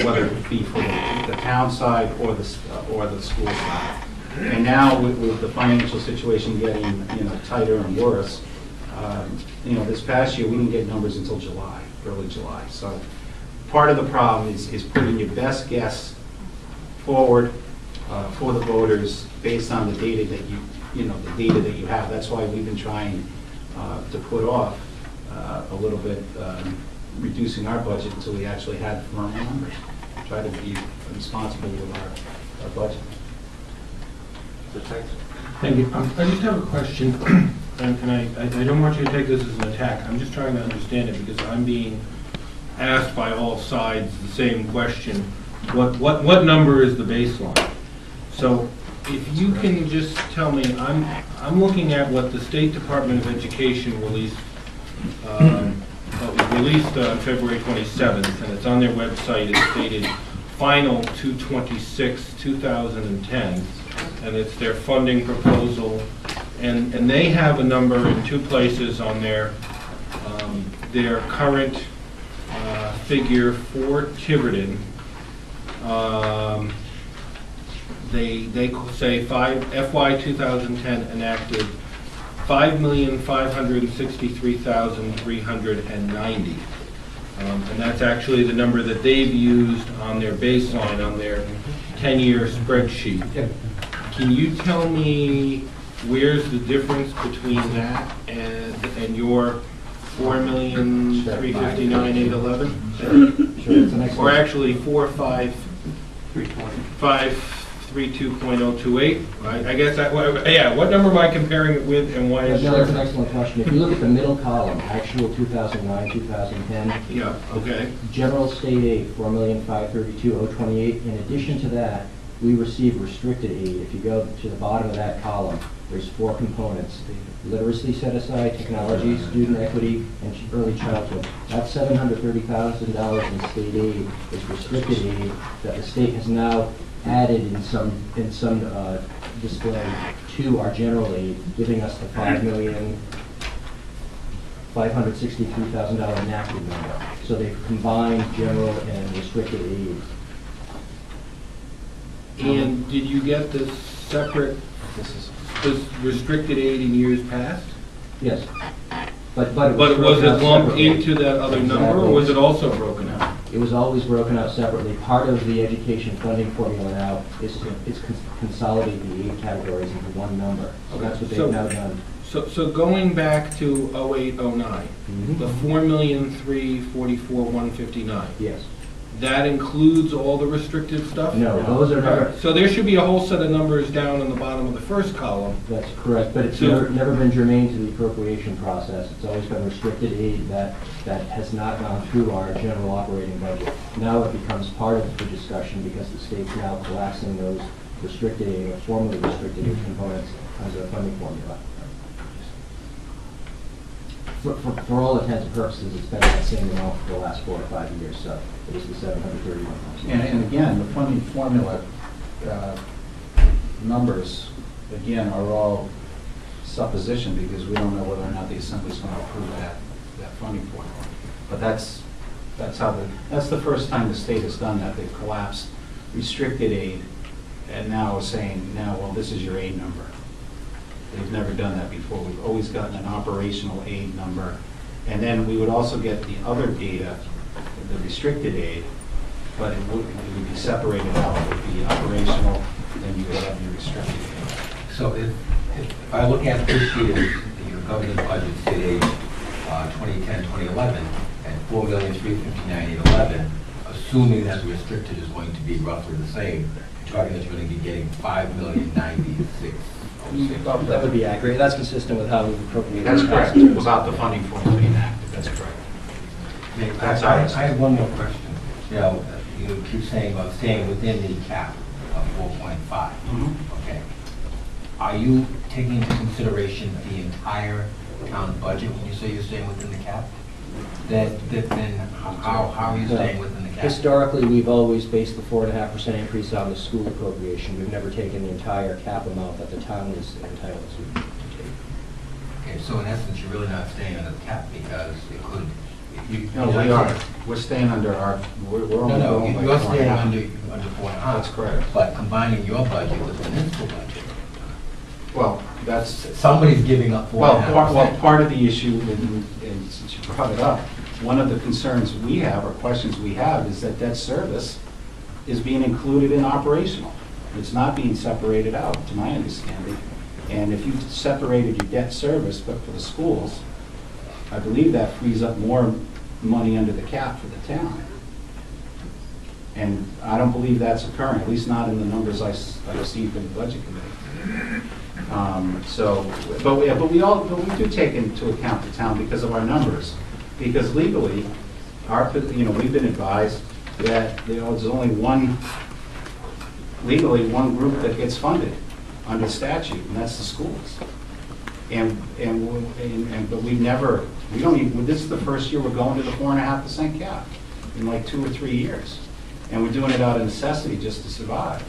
whether it be for the town side or the school side. And now with the financial situation getting, tighter and worse, this past year we didn't get numbers until July, early July. So part of the problem is putting your best guess forward for the voters based on the data that the data that you have. That's why we've been trying to put off a little bit, reducing our budget until we actually had firm numbers. Try to be responsible with our budget. So thanks. Thank you. I just have a question, and I don't want you to take this as an attack. I'm just trying to understand it because I'm being asked by all sides the same question. What number is the baseline? So if you can just tell me, I'm looking at what the State Department of Education released on February 27th, and it's on their website. It's dated final 2/26/2010, and it's their funding proposal, and they have a number in two places on their current figure for Tiverton. They say FY 2010 enacted $5,563,390. And that's actually the number that they've used on their baseline, on their 10-year spreadsheet. Can you tell me where's the difference between that and your $4,359,811? Sure. Or actually 4,532.028. I guess that. Yeah. What number am I comparing it with, and why is? No, that's an excellent question. If you look at the middle column, actual 2009, 2010. Yeah. Okay. General state aid, 4,532,028. In addition to that, we receive restricted aid. If you go to the bottom of that column, there's four components: literacy set aside, technology, student equity, and early childhood. That $730,000 in state aid is restricted aid that the state has now added in some display to our general aid, giving us the $5,563,000 enacted number. So they've combined general and restricted aid. And did you get this separate, this restricted aid in years past? Yes. But was it lumped into that other number, or was it also broken out? It was always broken out separately. Part of the education funding formula now is consolidate the aid categories into one number. So that's what they've now done. So going back to 0809, the $4,344,159. Yes. That includes all the restricted stuff? No, those are never. So there should be a whole set of numbers down on the bottom of the first column. That's correct, but it's never been germane to the appropriation process. It's always been restricted aid that has not gone through our general operating budget. Now it becomes part of the discussion because the state's now collapsing those restricted aid or formerly restricted aid components under the funding formula. For all intents and purposes, it's been that same amount for the last 4 or 5 years, so it was the $731,000. And again, the funding formula numbers, again, are all supposition because we don't know whether or not the Assembly's going to approve that funding formula. But that's the first time the state has done that. They've collapsed restricted aid and now is saying, well, this is your aid number. They've never done that before. We've always gotten an operational aid number. And then we would also get the other data, the restricted aid, but it would be separated out. It would be operational, then you would have your restricted aid. So if I look at this year's government budget, state aid 2010-2011, at $4,359,811, assuming that the restricted is going to be roughly the same, you're talking that you're going to be getting $5,096,000. That would be accurate. That's consistent with how we've appropriated. That's correct. Without the funding formula being active. That's correct. I have one more question. You keep saying about staying within the cap of 4.5. Okay. Are you taking into consideration the entire town budget when you say you're staying within the cap? Then how are you staying within the cap? Historically, we've always based the 4.5% increase on the school appropriation. We've never taken the entire cap amount that the town is entitled to take. Okay, so in essence, you're really not staying under the cap because it could, No, we are, we're staying under our, we're only No, going by you're 4.5. staying under 4.5. That's correct. But combining your budget with the municipal budget, Well, that's, somebody's giving up 4.5%. part of the issue, and since you brought it up, one of the concerns we have, or questions we have, is that debt service is being included in operational. It's not being separated out, to my understanding. And if you separated your debt service, but for the schools, I believe that frees up more money under the cap for the town. And I don't believe that's occurring, at least not in the numbers I see from the budget committee. But we do take into account the town because of our numbers. Because legally, we've been advised that there's only legally one group that gets funded under statute, and that's the schools. But this is the first year we're going to the 4.5% cap in like 2 or 3 years. And we're doing it out of necessity just to survive.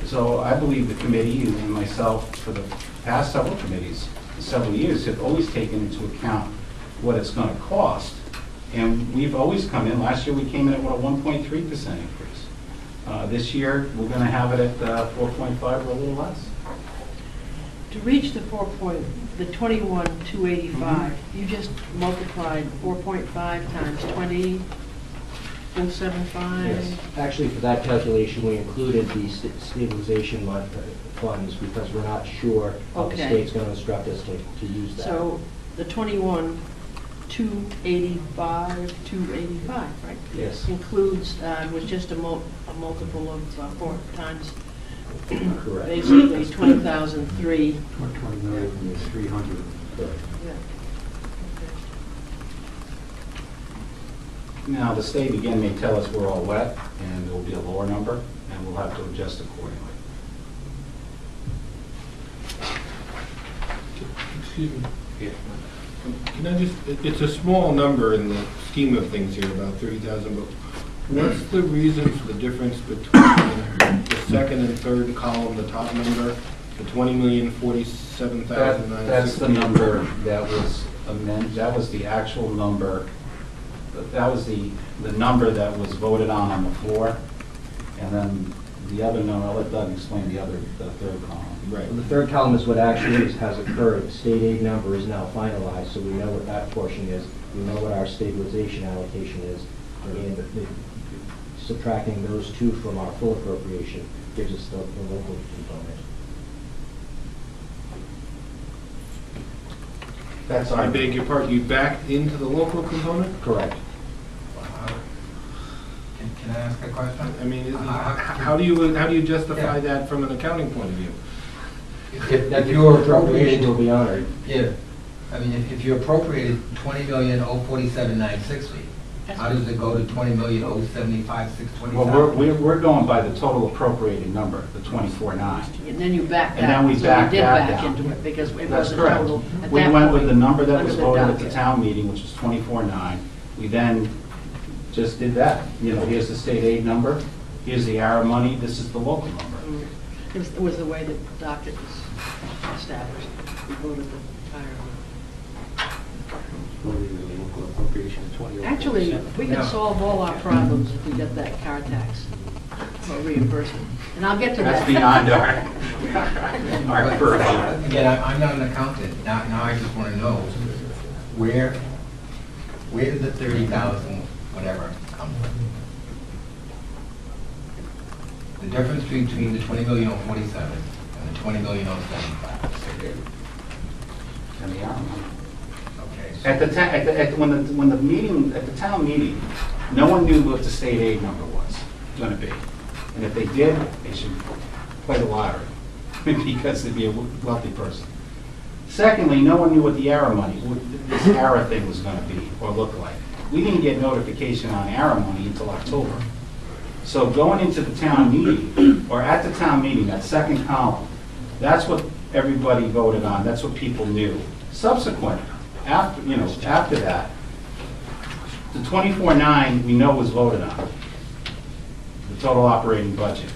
So I believe the committee and myself, for the past several committees, several years, have always taken into account what it's going to cost. And we've always come in, last year we came in at what, a 1.3% increase. This year, we're going to have it at 4.5 or a little less. To reach the 21,285, you just multiplied 4.5 times 20,075. Yes. Actually, for that calculation, we included the stabilization funds because we're not sure how the Okay. state's going to instruct us to use that. So the 21,285, right? Yes. Includes, was just a multiple of 4 times, Correct. basically 20,003. Or 20 million is 300. Correct. Yeah. Now, the state again may tell us we're all wet, and there will be a lower number, and we'll have to adjust accordingly. Excuse me. Yeah. Can I just, it's a small number in the scheme of things here, about 30,000, but what's the reason for the difference between the second and third column, the top number, the 20,047,960? That's the number that was that was the actual number, that was the number that was voted on the floor, and then the other number, I'll let Doug explain the third column. Right. Well, the third column is what actually has occurred. The state aid number is now finalized, so we know what that portion is. We know what our stabilization allocation is. And subtracting those two from our full appropriation gives us the local component. That's I our, beg your pardon, you backed into the local component? Correct. Can I ask a question? I mean, how do you justify that from an accounting point of view? If your Appropriation will appropriation, be honored. yeah, I mean, if you appropriated 20,047,960, how does it go to 20,075,627? well, we're going by the total appropriated number, the 24.9. And then you backed And out. then we So backed you did that back down. into it because it That's wasn't correct. total at We that went with point the number that under was the voted at the docket. town meeting, which was 24.9. We then just did that. Here's the state aid number, here's the ARA money, this is the local number. It was the way the docket was established. We voted the entire amount. Actually, we could solve all our problems if we got that car tax or reimbursement. And I'll get to that. That's beyond our purview. Again, I'm not an accountant. Now I just want to know, where did the 30,000 whatever come from? The difference between the 20,047 and the 20,075. And the ARA money. Okay. so- At the when the meeting, at the town meeting, no one knew what the state aid number was going to be. And if they did, they should play the lottery because they'd be a wealthy person. Secondly, no one knew what the ARA money, what this ARA thing was going to be or look like. We didn't get notification on ARA money until October. So going into the town meeting, or at the town meeting, that second column, that's what everybody voted on, that's what people knew. Subsequent, after that, the 24.9 we know was voted on, the total operating budget.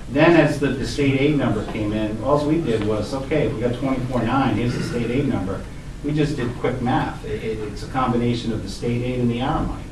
Then as the state aid number came in, all we did was, okay, we got 24.9, here's the state aid number. we just did quick math. It's a combination of the state aid and the ARA money.